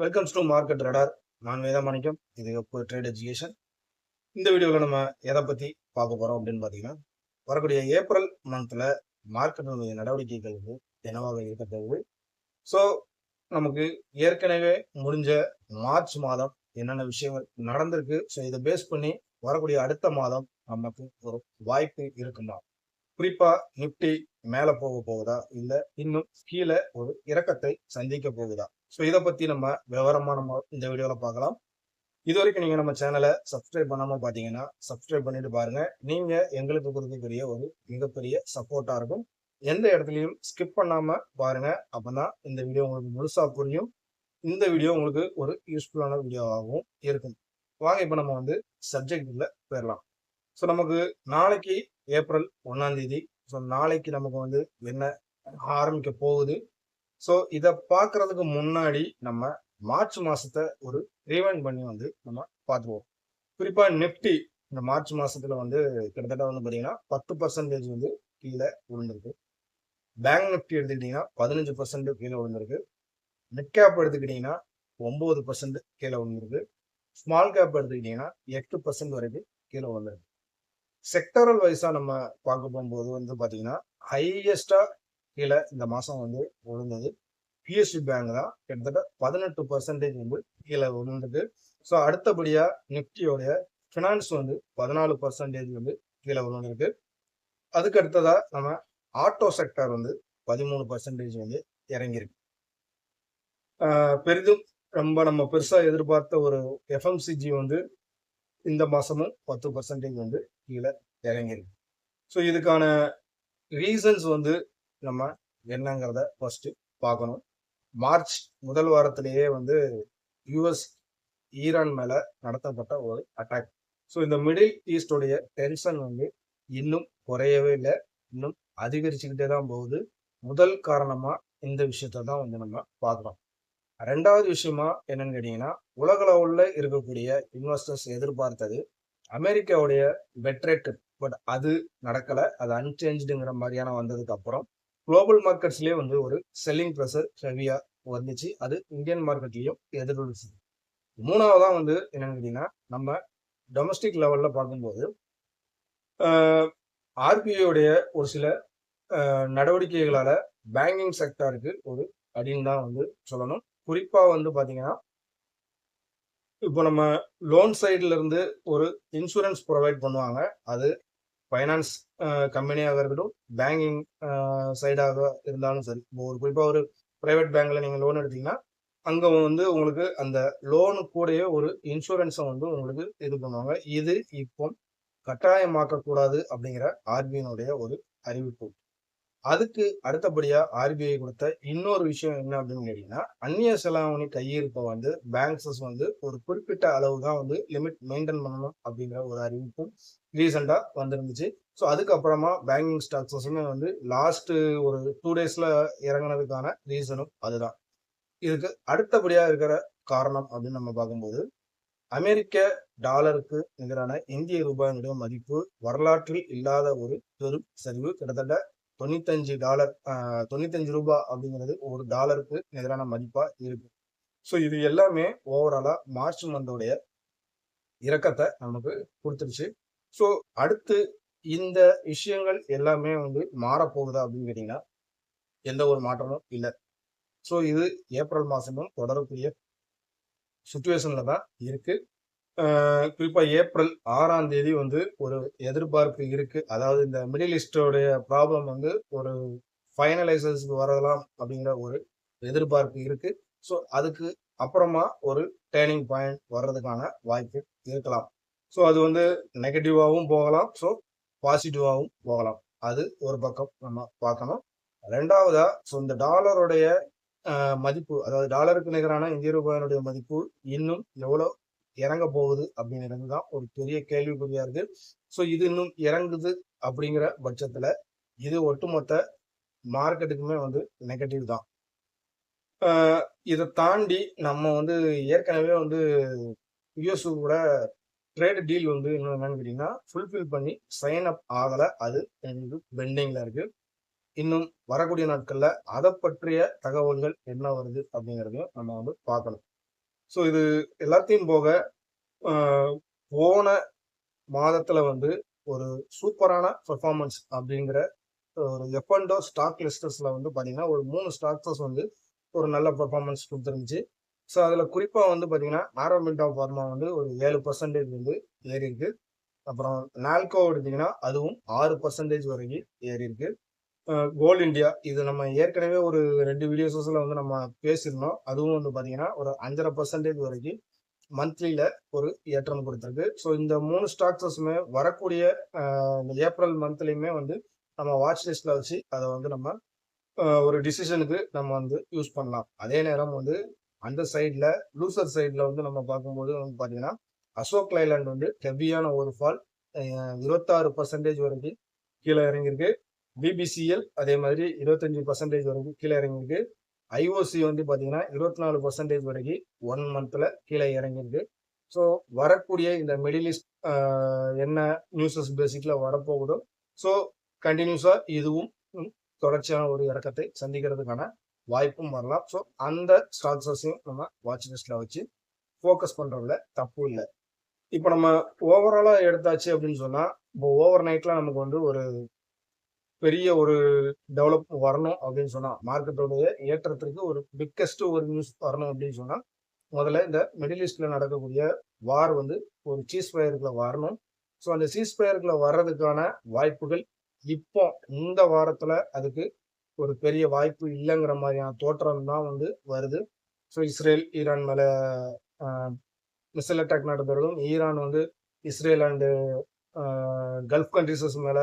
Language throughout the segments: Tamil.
Welcomes to market radar. நான் வேதமாணிக்கம். இது ட்ரேட் எஜுகேஷன். இந்த வீடியோவில் நம்ம எதை பற்றி பார்க்க போகிறோம் அப்படின்னு பார்த்தீங்கன்னா, வரக்கூடிய ஏப்ரல் மந்தில் மார்க்கெட்டுடைய நடவடிக்கைகள் வந்து என்னவாக இருக்கிறது. ஸோ நமக்கு ஏற்கனவே முடிஞ்ச மார்ச் மாதம் என்னென்ன விஷயங்கள் நடந்திருக்கு. ஸோ இதை பேஸ் பண்ணி வரக்கூடிய அடுத்த மாதம் நமக்கு ஒரு வாய்ப்பு இருக்குமா, குறிப்பா நிப்டி மேல போகுதா இல்ல இன்னும் கீழே ஒரு இறக்கத்தை சந்திக்க போகுதா. ஸோ இதை பத்தி நம்ம விவரமா இந்த வீடியோல பார்க்கலாம். இது வரைக்கும் நீங்க நம்ம சேனலை சப்ஸ்கிரைப் பண்ணாம பாத்தீங்கன்னா சப்ஸ்கிரைப் பண்ணிட்டு பாருங்க. நீங்க எங்களுக்கு கொடுக்கக்கூடிய ஒரு மிகப்பெரிய சப்போர்ட்டா இருக்கும். எந்த இடத்துலையும் ஸ்கிப் பண்ணாம பாருங்க. அப்பதான் இந்த வீடியோ உங்களுக்கு முழுசா புரியும். இந்த வீடியோ உங்களுக்கு ஒரு யூஸ்ஃபுல்லான வீடியோவாகவும் இருக்கும். வாங்க இப்ப நம்ம வந்து சப்ஜெக்ட்ல போயிடலாம். ஸோ நமக்கு நாளைக்கு ஏப்ரல் 1ஆம் தேதி. ஸோ நாளைக்கு நமக்கு வந்து என்ன ஆரம்பிக்க போகுது. ஸோ இதை பார்க்கறதுக்கு முன்னாடி நம்ம மார்ச் மாசத்தை ஒரு ரீவைண்ட் பண்ணி வந்து நம்ம பார்த்துருவோம். குறிப்பா நிப்டி இந்த மார்ச் மாசத்துல வந்து கிட்டத்தட்ட வந்து பார்த்தீங்கன்னா 10% வந்து கீழே விழுந்திருக்கு. பேங்க் நிப்டி எடுத்துக்கிட்டீங்கன்னா 15% கீழே விழுந்திருக்கு. மிட் கேப் எடுத்துக்கிட்டீங்கன்னா 9% கீழே விழுந்திருக்கு. ஸ்மால் கேப் எடுத்துக்கிட்டீங்கன்னா 8% வரைக்கும் கீழே விழுந்திருக்கு. செக்டரல் வைஸா நம்ம பார்க்க போகும்போது வந்து பாத்தீங்கன்னா ஹையஸ்டா கீழே இந்த மாசம் வந்து விழுந்தது பிஎஸ்சி பேங்க் தான். கிட்டத்தட்ட 18% வந்து கீழே விழுந்தது. ஸோ அடுத்தபடியா நிப்டியோடைய ஃபினான்ஸ் வந்து 14% வந்து கீழே விழுந்திருக்கு. அதுக்கு அடுத்ததா நம்ம ஆட்டோ செக்டர் வந்து 13% வந்து இறங்கியிருக்கு. பெரிதும் ரொம்ப நம்ம பெருசா எதிர்பார்த்த ஒரு எஃப்எம்சிஜி வந்து இந்த மாசமும் 10% வந்து கீழே இறங்கியிருக்கு. ஸோ இதுக்கான ரீசன்ஸ் வந்து நம்ம என்னங்கிறத ஃபர்ஸ்ட் பார்க்கணும். மார்ச் முதல் வாரத்திலேயே வந்து யுஎஸ் ஈரான் மேல நடத்தப்பட்ட ஒரு அட்டாக். ஸோ இந்த மிடில் ஈஸ்டோடைய டென்ஷன் வந்து இன்னும் குறையவே இல்லை, இன்னும் அதிகரிச்சுக்கிட்டே தான் போகுது. முதல் காரணமா இந்த விஷயத்த தான் வந்து நம்ம பார்க்கலாம். ரெண்டாவது விஷயமா என்னன்னு கேட்டீங்கன்னா, உலகளவுல இருக்கக்கூடிய இன்வெஸ்டர்ஸ் எதிர்பார்த்தது அமெரிக்காவுடைய பெட்ரேட். பட் அது நடக்கல. அது அன்சேஞ்சுங்கிற மாதிரியான வந்ததுக்கு அப்புறம் குளோபல் மார்க்கெட்ஸ்லயே வந்து ஒரு செல்லிங் ப்ரெஷர் ஹெவியா வந்துச்சு. அது இந்தியன் மார்க்கெட்லயும் எதிரொலிச்சு. மூணாவதா வந்து என்னன்னு கேட்டீங்கன்னா, நம்ம டொமஸ்டிக் லெவல்ல பார்க்கும்போது ஆர்பிஐடைய ஒரு சில நடவடிக்கைகளால பேங்கிங் செக்டாருக்கு ஒரு அடின்னு தான் வந்து சொல்லணும். குறிப்பா வந்து பாத்தீங்கன்னா, இப்போ நம்ம லோன் சைட்ல இருந்து ஒரு இன்சூரன்ஸ் ப்ரொவைட் பண்ணுவாங்க. அது ஃபைனான்ஸ் கம்பெனியாக இருக்கட்டும், பேங்கிங் சைடாக இருந்தாலும் சரி. ஒரு குறிப்பா ஒரு பிரைவேட் பேங்க்ல நீங்க லோன் எடுத்தீங்கன்னா அங்க வந்து உங்களுக்கு அந்த லோனு கூடயே ஒரு இன்சூரன்ஸை வந்து உங்களுக்கு இது பண்ணுவாங்க. இது இப்போ கட்டாயமாக்க கூடாது அப்படிங்கிற ஆர்பிஐனுடைய ஒரு அறிவிப்பு. அதுக்கு அடுத்தபடியா ஆர்பிஐ கொடுத்த இன்னொரு விஷயம் என்ன அப்படின்னு கேட்டீங்கன்னா, அந்நிய செலாவணி கையிருப்பை வந்து பேங்க்ஸஸ் வந்து ஒரு குறிப்பிட்ட அளவு தான் வந்து லிமிட் மெயின்டைன் பண்ணணும் அப்படிங்கிற ஒரு அறிவிப்பும் ரீசெண்டா வந்திருந்துச்சு. ஸோ அதுக்கப்புறமா பேங்கிங் ஸ்டாக்ஸஸுமே வந்து லாஸ்ட் ஒரு 2 டேஸ்ல இறங்கினதுக்கான ரீசனும் அதுதான். இதுக்கு அடுத்தபடியா இருக்கிற காரணம் அப்படின்னு நம்ம பார்க்கும்போது, அமெரிக்க டாலருக்கு நிகரான இந்திய ரூபாயினுடைய மதிப்பு வரலாற்றில் இல்லாத ஒரு பெரும் சரிவு. கிட்டத்தட்ட $95 95 ரூபாய் அப்படிங்கிறது ஒரு டாலருக்கு நிகரான மதிப்பா இருக்கு. ஸோ இது எல்லாமே ஓவராலா மார்ச் மந்தோடைய இறக்கத்தை நமக்கு கொடுத்துருச்சு. ஸோ அடுத்து இந்த விஷயங்கள் எல்லாமே வந்து மாறப்போகுதா அப்படின்னு கேட்டீங்கன்னா எந்த ஒரு மாற்றமும் இல்லை. ஸோ இது ஏப்ரல் மாசமும் தொடரக்கூடிய சுச்சுவேஷன்ல தான் இருக்கு. குறிப்பா ஏப்ரல் 6ஆம் தேதி வந்து ஒரு எதிர்பார்ப்பு இருக்கு. அதாவது இந்த மிடில் ஈஸ்டோடைய ப்ராப்ளம் வந்து ஒரு ஃபைனலைசர்ஸ்க்கு வரலாம் அப்படிங்கிற ஒரு எதிர்பார்ப்பு இருக்கு. ஸோ அதுக்கு அப்புறமா ஒரு டேர்னிங் பாயிண்ட் வர்றதுக்கான வாய்ப்பு இருக்கலாம். ஸோ அது வந்து நெகட்டிவாகவும் போகலாம், ஸோ பாசிட்டிவாகவும் போகலாம். அது ஒரு பக்கம் நம்ம பார்க்கணும். ரெண்டாவதா ஸோ இந்த டாலருடைய மதிப்பு, அதாவது டாலருக்கு நிகரான இந்திய ரூபாயினுடைய மதிப்பு இன்னும் எவ்வளவு இறங்க போகுது அப்படிங்கிறது தான் ஒரு பெரிய கேள்விக்குறியா இருக்கு. ஸோ இது இன்னும் இறங்குது அப்படிங்கிற பட்சத்துல இது ஒட்டுமொத்த மார்க்கெட்டுக்குமே வந்து நெகட்டிவ் தான். இதை தாண்டி நம்ம வந்து ஏற்கனவே வந்து யூஎஸ் கூட ட்ரேட் டீல் வந்து இன்னும் என்னன்னு கேட்டீங்கன்னா ஃபுல்ஃபில் பண்ணி சைன் அப் ஆகலை. அது பெண்டிங்ல இருக்கு. இன்னும் வரக்கூடிய நாட்கள்ல அதை பற்றிய தகவல்கள் என்ன வருது அப்படிங்கிறதையும் நம்ம வந்து பார்க்கணும். ஸோ இது எல்லாத்தையும் போக போன மாதத்துல வந்து ஒரு சூப்பரான பெர்ஃபார்மன்ஸ் அப்படிங்கிற ஒரு எஃப்என்டோ ஸ்டாக் லிஸ்டர்ஸ்ல வந்து பார்த்தீங்கன்னா ஒரு 3 ஸ்டாக்ஸஸ் வந்து ஒரு நல்ல பெர்ஃபார்மன்ஸ் கொடுத்துருந்துச்சு. ஸோ அதில் குறிப்பாக வந்து பார்த்தீங்கன்னா ஆரோமில்டா ஃபார்மா வந்து ஒரு 7% வந்து ஏறி இருக்கு. அப்புறம் நால்கோ எடுத்தீங்கன்னா அதுவும் 6% வரைக்கும் ஏறி இருக்கு. கோல் இண்டியா இது நம்ம ஏற்கனவே ஒரு 2 வீடியோஸ்ல வந்து நம்ம பேசியிருந்தோம். அதுவும் வந்து பார்த்தீங்கன்னா ஒரு 5.5% வரைக்கும் மந்த்லியில ஒரு ஏற்றம் கொடுத்துருக்கு. ஸோ இந்த 3 ஸ்டாக்ஸஸுமே வரக்கூடிய இந்த ஏப்ரல் மந்த்லையுமே வந்து நம்ம வாட்ச் லிஸ்ட்ல வச்சு அதை வந்து நம்ம ஒரு டிசிஷனுக்கு நம்ம வந்து யூஸ் பண்ணலாம். அதே நேரம் வந்து அந்த சைட்ல லூசர் சைட்ல வந்து நம்ம பார்க்கும்போது வந்து பார்த்தீங்கன்னா அசோக் லைலாண்ட் வந்து ஹெவியான ஒரு ஃபால் 26% வரைக்கும் கீழே இறங்கியிருக்கு. பிபிசிஎல் அதே மாதிரி 25% வரைக்கும் கீழே இறங்கியிருக்கு. ஐஓசி வந்து பார்த்தீங்கன்னா 24% வரைக்கும் 1 மந்த்ல கீழே இறங்கியிருக்கு. ஸோ வரக்கூடிய இந்த மிடில் ஈஸ்ட் என்ன நியூஸஸ் பேசிக்ல வரப்போகுதோ ஸோ கண்டினியூஸா இதுவும் தொடர்ச்சியான ஒரு இறக்கத்தை சந்திக்கிறதுக்கான வாய்ப்பும் வரலாம். ஸோ அந்த ஸ்டாக்ஸஸையும் நம்ம வாட்ச் லிஸ்ட்ல வச்சு ஃபோக்கஸ் பண்றதுல தப்பு இல்லை. இப்போ நம்ம ஓவராலா எடுத்தாச்சு அப்படின்னு சொன்னா இப்போ ஓவர் நைட்ல நமக்கு வந்து ஒரு பெரிய ஒரு டெவலப் வரணும் அப்படின்னு சொன்னா மார்க்கெட்டோடைய ஏற்றத்திற்கு ஒரு பிக்கஸ்ட் ஒரு நியூஸ் வரணும் அப்படின்னு சொன்னா முதல்ல இந்த மிடில் ஈஸ்ட்ல நடக்கக்கூடிய வார் வந்து ஒரு சீஸ் ஃபயருக்குள்ள வரணும். ஸோ அந்த சீஸ் ஃபயருக்குள்ள வர்றதுக்கான வாய்ப்புகள் இப்போ இந்த வாரத்துல அதுக்கு ஒரு பெரிய வாய்ப்பு இல்லைங்கிற மாதிரியான தோற்றம் தான் வந்து வருது. ஸோ இஸ்ரேல் ஈரான் மேல மிசைல் அட்டாக் நடத்துறதும் ஈரான் வந்து இஸ்ரேல் அண்டு கல்ஃப் கண்ட்ரிஸஸ் மேல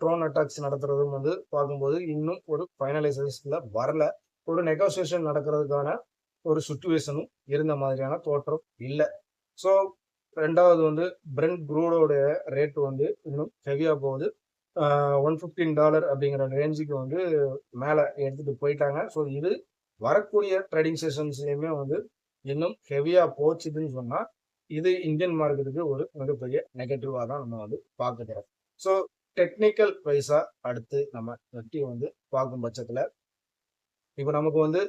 ட்ரோன் அட்டாக்ஸ் நடத்துறதும் வந்து பார்க்கும்போது இன்னும் ஒரு ஃபைனலைசேஷன்ல வரல. ஒரு நெகோசியேஷன் நடக்கிறதுக்கான ஒரு சுச்சுவேஷனும் இருந்த மாதிரியான தோற்றம் இல்லை. ஸோ ரெண்டாவது வந்து பிரெண்ட் க்ரூடோட ரேட் வந்து இன்னும் ஹெவியா போகுது. $115 அப்படிங்கிற ரேஞ்சுக்கு வந்து மேலே எடுத்துட்டு போயிட்டாங்க. ஸோ இது வரக்கூடிய ட்ரேடிங் செஷன்ஸ்லையுமே வந்து இன்னும் ஹெவியா போச்சுதுன்னு சொன்னா இது இந்தியன் மார்க்கெட்டுக்கு ஒரு மிகப்பெரிய நெகட்டிவா தான் நம்ம வந்து பார்க்கிறோம். ஸோ டெக்னிக்கல் வைஸா அடுத்து நம்ம நிஃப்டி வந்து பார்க்கும் பட்சத்துல இப்போ நமக்கு வந்து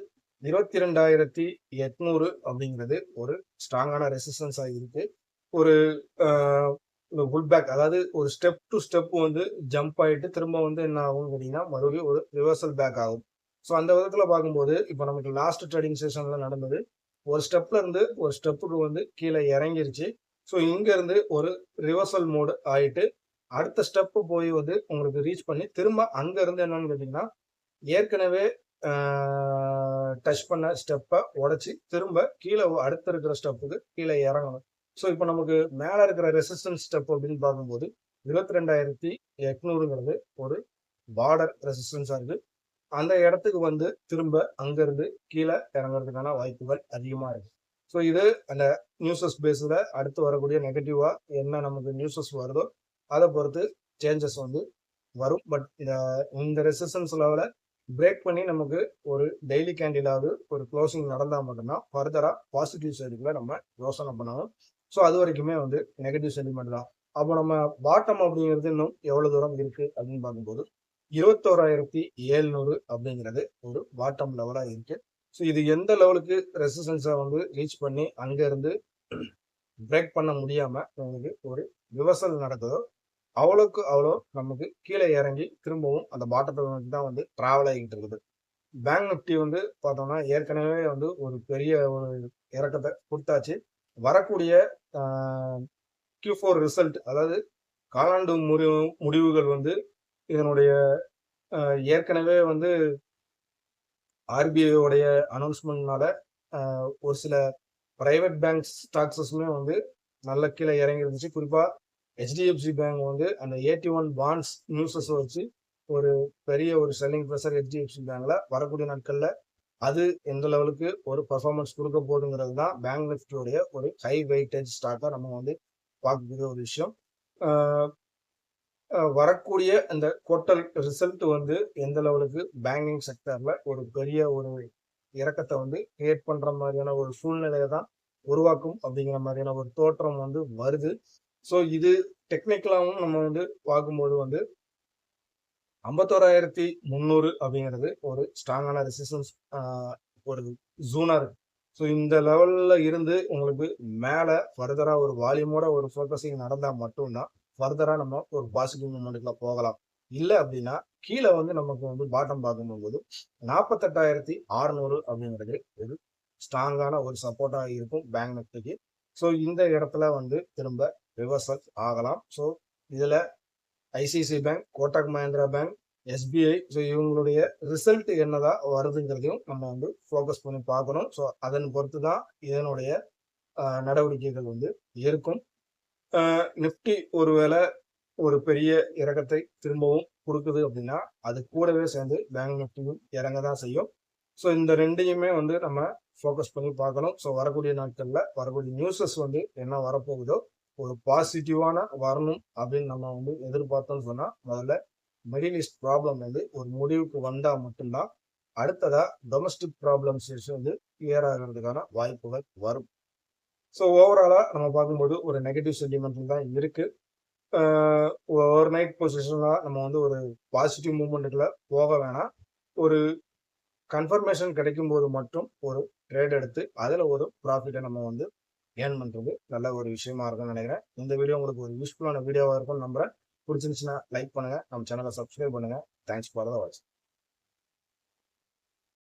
22,800 அப்படிங்கிறது ஒரு ஸ்ட்ராங்கான ரெசிஸ்டன்ஸா இருக்கு. ஒரு புல் பேக் அதாவது ஒரு ஸ்டெப் டு ஸ்டெப் வந்து ஜம்ப் ஆயிட்டு திரும்ப வந்து என்ன ஆகும் கேட்டீங்கன்னா மறுபடியும் ஒரு ரிவர்சல் பேக் ஆகும். ஸோ அந்த விதத்துல பார்க்கும்போது இப்போ நமக்கு லாஸ்ட் ட்ரேடிங் செஷன்ல நடந்தது ஒரு ஸ்டெப்ல இருந்து ஒரு ஸ்டெப்புக்கு வந்து கீழே இறங்கிருச்சு. ஸோ இங்க இருந்து ஒரு ரிவர்சல் மோடு ஆயிட்டு அடுத்த ஸ்டெப்பு போய் வந்து உங்களுக்கு ரீச் பண்ணி திரும்ப அங்க இருந்து என்னன்னு கேட்டீங்கன்னா ஏற்கனவே டச் பண்ண ஸ்டெப்பை உடைச்சி திரும்ப கீழே அடுத்த இருக்கிற ஸ்டெப்புக்கு கீழே இறங்கணும். ஸோ இப்போ நமக்கு மேலே இருக்கிற ரெசிஸ்டன்ஸ் ஸ்டெப் அப்படின்னு பார்க்கும்போது 22,800ங்கிறது ஒரு பார்டர் ரெசிஸ்டன்ஸாக இருக்கு. அந்த இடத்துக்கு வந்து திரும்ப அங்கிருந்து கீழே இறங்குறதுக்கான வாய்ப்புகள் அதிகமாக இருக்கு. ஸோ இது அந்த நியூஸஸ் பேஸில் அடுத்து வரக்கூடிய நெகட்டிவா என்ன நமக்கு நியூஸஸ் வருதோ அதை பொறுத்து சேஞ்சஸ் வந்து வரும். பட் இந்த ரெசிஸ்டன்ஸ் லெவலை பிரேக் பண்ணி நமக்கு ஒரு டெய்லி கேண்டிலாவது ஒரு க்ளோசிங் நடந்தால் மட்டும்தான் ஃபர்தரா பாசிட்டிவ் சைடுக்குள்ள நம்ம யோசனை பண்ணணும். ஸோ அது வரைக்குமே வந்து நெகட்டிவ் சென்டிமெண்ட் தான். அப்போ நம்ம பாட்டம் அப்படிங்கிறது இன்னும் எவ்வளவு தூரம் இருக்கு அப்படின்னு பார்க்கும்போது 21,700 அப்படிங்கிறது ஒரு பாட்டம் லெவலா இருக்கு. ஸோ இது எந்த லெவலுக்கு ரெசிஸ்டன்ஸை வந்து ரீச் பண்ணி அங்க இருந்து பிரேக் பண்ண முடியாம நமக்கு ஒரு ரிவர்சல் நடக்குதோ அவ்வளோக்கு அவ்வளோ நமக்கு கீழே இறங்கி திரும்பவும் அந்த பாட்டத்தை நோக்கி தான் வந்து டிராவல் ஆகிட்டு இருக்குது. பேங்க் நிஃப்டி வந்து பார்த்தோம்னா ஏற்கனவே வந்து ஒரு பெரிய ஒரு இறக்கத்தை கொடுத்தாச்சு. வரக்கூடிய Q4 ரிசல்ட் அதாவது காலாண்டு முடிவுகள் வந்து இதனுடைய ஏற்கனவே வந்து ஆர்பிஐ அனௌன்ஸ்மெண்ட்னால ஒரு சில பிரைவேட் பேங்க் ஸ்டாக்ஸஸுமே வந்து நல்ல கீழே இறங்கி இருந்துச்சு. குறிப்பா HDFC பேங்க் வந்து அந்த 81 பாண்ட்ஸ் நியூஸஸ் வச்சு ஒரு பெரிய ஒரு செல்லிங் ப்ரெஷர் HDFC பேங்க்ல வரக்கூடிய நாட்கள்ல அது எந்த லெவலுக்கு ஒரு பர்ஃபார்மன்ஸ் கொடுக்க போகுதுங்கிறது தான் பேங்க் நிஃப்டியோடைய ஒரு ஹை வெயிட்டேஜ் ஸ்டாக்கா நம்ம வந்து பார்க்கக்கூடிய ஒரு விஷயம். வரக்கூடிய அந்த குவார்ட்டர் ரிசல்ட் வந்து எந்த லெவலுக்கு பேங்கிங் செக்டர்ல ஒரு பெரிய ஒரு இறக்கத்தை வந்து கிரியேட் பண்ற மாதிரியான ஒரு சூழ்நிலையை தான் உருவாக்கும் அப்படிங்கிற மாதிரியான ஒரு தோற்றம் வந்து வருது. ஸோ இது டெக்னிக்கலாவும் நம்ம வந்து பார்க்கும்போது வந்து 51,300 அப்படிங்கிறது ஒரு ஸ்ட்ராங்கான ரெசிஸ்டன்ஸ் ஒரு ஜூனா இருக்கு. ஸோ இந்த லெவல்ல இருந்து உங்களுக்கு மேல ஃபர்தரா ஒரு வால்யூமோட ஒரு ஃபோக்கஸிங் நடந்தா மட்டும்தான் ஃபர்தரா நம்ம ஒரு பாசிட்டிவ் மூமெண்ட்டுக்குள்ள போகலாம். இல்ல அப்படின்னா கீழ வந்து நமக்கு வந்து பாட்டம் பார்க்கும்போது 48,600 அப்படிங்கிறது ஒரு ஸ்ட்ராங்கான ஒரு சப்போர்ட்டா இருக்கும் பேங்க் நிஃப்டிக்கு. ஸோ இந்த இடத்துல வந்து திரும்ப ரிவர்சல் ஆகலாம். ஸோ இதுல ICICI bank, Kotak Mahindra bank, SBI, so இவங்களுடைய ரிசல்ட் என்னதா வருதுங்கிறதையும் நம்ம வந்து ஃபோக்கஸ் பண்ணி பார்க்கணும். ஸோ அதன் பொறுத்து தான் இதனுடைய நடவடிக்கைகள் வந்து இருக்கும். நிஃப்டி ஒருவேளை ஒரு பெரிய இறக்கத்தை திரும்பவும் கொடுக்குது அப்படின்னா அது கூடவே சேர்ந்து பேங்க் நிஃப்டியும் இறங்க தான் செய்யும். ஸோ இந்த ரெண்டையுமே வந்து நம்ம ஃபோக்கஸ் பண்ணி பார்க்கணும். ஸோ வரக்கூடிய நாட்களில் வரக்கூடிய நியூஸஸ் வந்து என்ன வரப்போகுதோ ஒரு பாசிட்டிவான வரணும் அப்படின்னு நம்ம வந்து எதிர்பார்த்தோம்னு சொன்னால் முதல்ல மிடில் ஈஸ்ட் ப்ராப்ளம் வந்து ஒரு முடிவுக்கு வந்தால் மட்டும்தான் அடுத்ததா டொமஸ்டிக் ப்ராப்ளம்ஸ் வந்து கிளியர் ஆகிறதுக்கான வாய்ப்புகள் வரும். ஸோ ஓவராலாக நம்ம பார்க்கும்போது ஒரு நெகட்டிவ் சென்டிமெண்ட் தான் இருக்கு. ஓவர் நைட் பொசிஷனாக நம்ம வந்து ஒரு பாசிட்டிவ் மூவ்மெண்ட்டுக்குள்ள போக வேணாம். ஒரு கன்ஃபர்மேஷன் கிடைக்கும் போது மட்டும் ஒரு ட்ரேட் எடுத்து அதில் ஒரு ப்ராஃபிட்டை நம்ம வந்து ஏர்ன் பண்ணுறது நல்ல ஒரு விஷயமா இருக்கும்னு நினைக்கிறேன். இந்த வீடியோ உங்களுக்கு ஒரு யூஸ்ஃபுல்லான வீடியோவாக இருக்கும்னு நம்புறேன். பிடிச்சிருந்துச்சுன்னா லைக் பண்ணுங்கள், நம்ம சேனலை சப்ஸ்கிரைப் பண்ணுங்கள். Thanks for the watch.